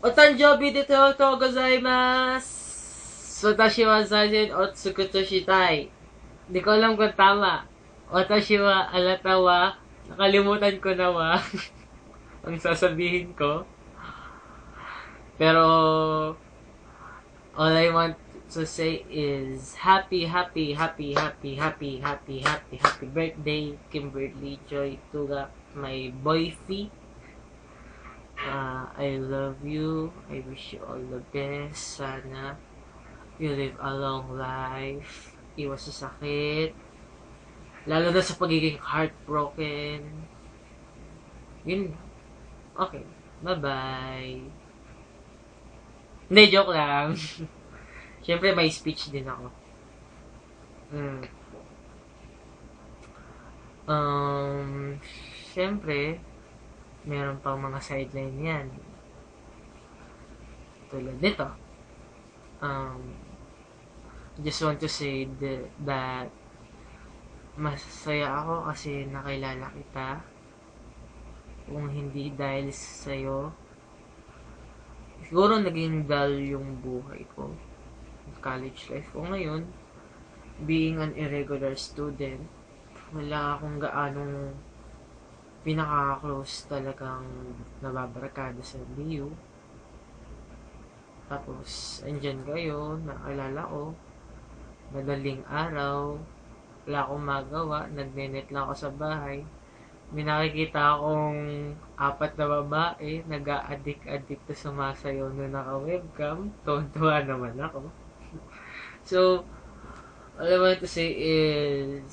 Otanjobi deto gozaimasu! Watashi wa Zazen Otsukuto Shitai. Di ko alam kung tama. Watashi wa alata wa. Nakalimutan ko na wa. Ang sasabihin ko. Pero, all I want to say is happy birthday, Kimberly Joy Tuga, my boyfie. I love you. I wish you all the best. Sana you live a long life. Iwas sa sakit. Lalo na sa pagiging heartbroken. Yun. Okay. Bye-bye. Hindi, joke lang. Siyempre, may speech din ako. Siyempre, meron pang mga sideline yan. Tulad nito. Just want to say that masaya ako kasi nakilala kita. Kung hindi dahil sa'yo, siguro naging dull yung buhay ko. College life ko ngayon, being an irregular student, wala akong gaanong pinaka-close talagang nababarkada sa LU. Tapos, andyan kayo, nakilala ko, madaling araw, wala akong magawa, nagnenet lang ako sa bahay. May nakikita akong 4 na babae, nag-a-addict na sumasayaw na naka-webcam. Tuwan-tuwa naman ako. So, all I want to say is,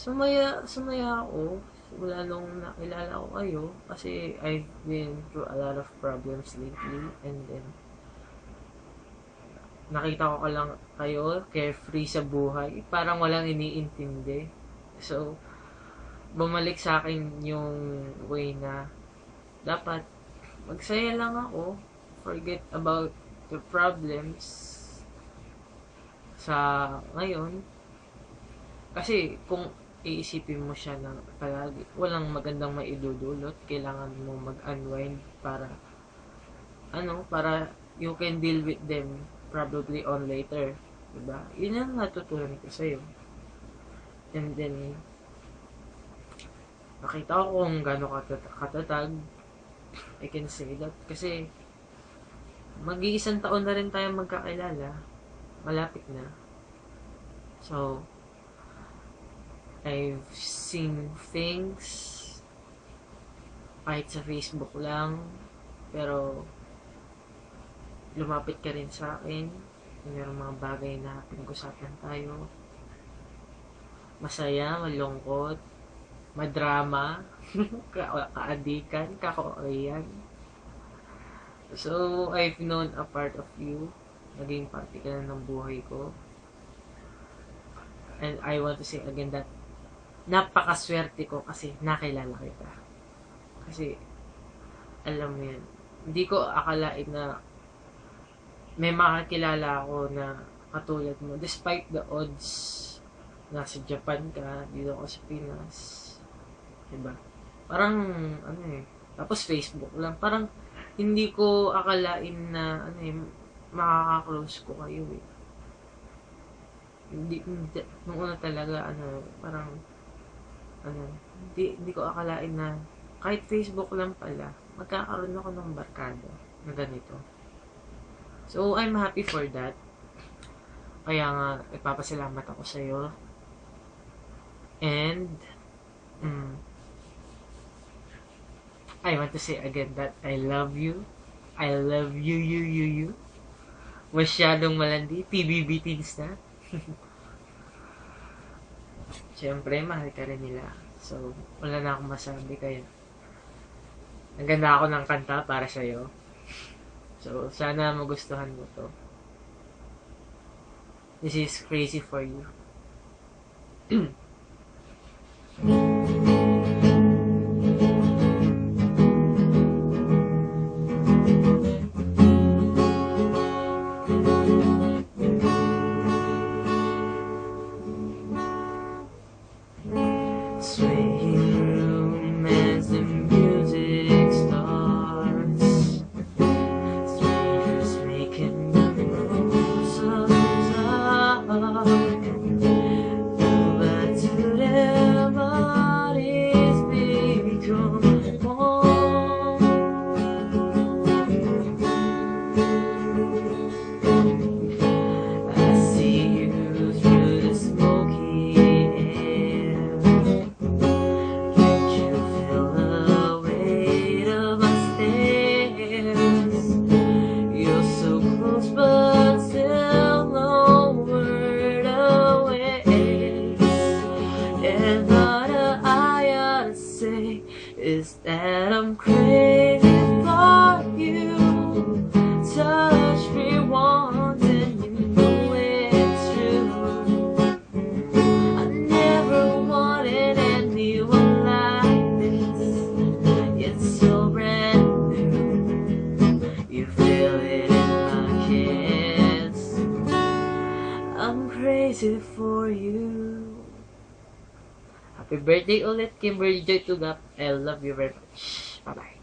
sumaya ako. Wala nung nakilala ko kayo kasi I've been through a lot of problems lately, and then nakita ko lang kayo carefree sa buhay, parang walang iniintindi. So bumalik sa akin yung way na dapat magsaya lang ako, forget about the problems sa ngayon, kasi kung iisipin mo siya ng palagi, walang magandang maidudulot. Kailangan mo mag-unwind para para you can deal with them probably on later, diba? Yun ang natutunan ko sa'yo. And then nakita ko kung gaano katatag. I can say that kasi mag-iisang taon na rin tayo magkakilala, malapit na. So I've seen things kahit sa Facebook lang, pero lumapit ka rin sa akin. Mayroong mga bagay na pinag-usapan tayo. Masaya, malungkot, madrama, kaadikan, kakorean. So, I've known a part of you. Naging parte ka na ng buhay ko. And I want to say again that napakaswerte ko kasi nakilala kita. Kasi, alam mo yan, hindi ko akalain na may makakilala ako na katulad mo. Despite the odds, nasa Japan ka, dito ako sa Pinas. Diba? Parang, tapos Facebook lang. Parang, hindi ko akalain na, makaka-close ko kayo eh. Hindi, nung una talaga, parang, hindi ko akalain na kahit Facebook lang pala, magkakaroon ako ng barkada na ganito. So, I'm happy for that. Kaya nga, ipapasalamat ako sa'yo. And, I want to say again that I love you. I love you. Masyadong malandi. PBB teens na. Siyempre, mahal ka rin nila. So, wala na akong masabi, kaya naganda ako ng kanta para sa'yo. So, sana magustuhan mo to. This is Crazy for You. Swaying room as the music starts. is that I'm crazy for you. Touch me once and you know it's true. I never wanted anyone like this. It's so brand new. You feel it in my kiss. I'm crazy for you. Happy birthday ulit, Kimberly Joy Tugap. I love you very much. Bye-bye.